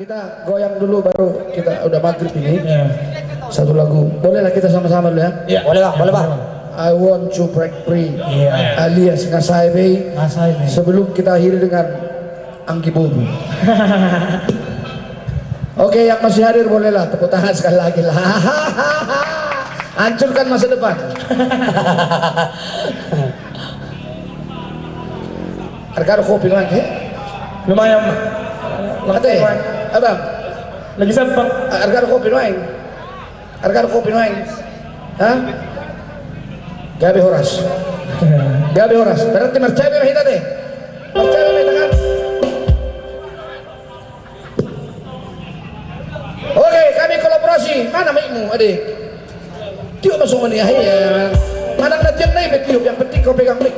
Kita goyang dulu baru kita udah maghrib ini. Ya. Satu lagu. Bolehlah kita sama-sama dulu ya. Ya, boleh Bang, boleh Bang. I want to break free. Iya. Alias Ngasai Bay. Ngasai Bay. Sebelum kita akhiri dengan Angki Bobo. Oke, yang masih hadir bolehlah tepuk tangan sekali lagi lah. Hancurkan masa depan. Harga kopi lagi. Lumayan. Ate, abang. Lagi sampang. Harga kopi lagi. Harga kopi lagi. Hah? Gabi Horas. Gabi Horas. Berarti mercaya kita deh. Mercaya kita kan. Oke, kami kolaborasi. Mana mic-mu, adik? Tiup masuk mana ya? Mana nanti naik tiup, yang penting kau pegang mic.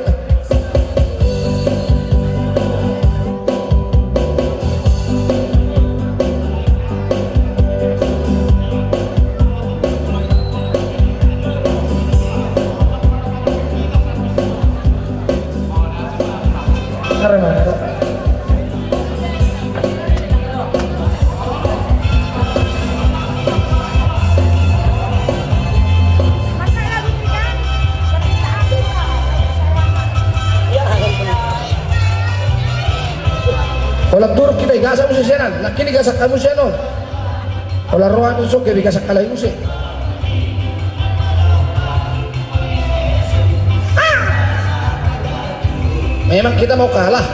Kalau turut kita igasak mo siya nan, nakini gasak kamu siya no. Kalau ruang itu sok gasak kalay mo siya. Memang kita mau kalah.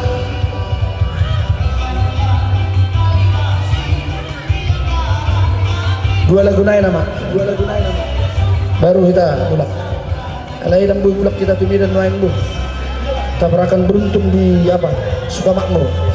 Dua lagu naik nama. Baru kita bulak. Kalau yang bulak kita tumi dan main bu. Tabrakan beruntung di apa? Sukamakmur.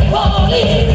Falling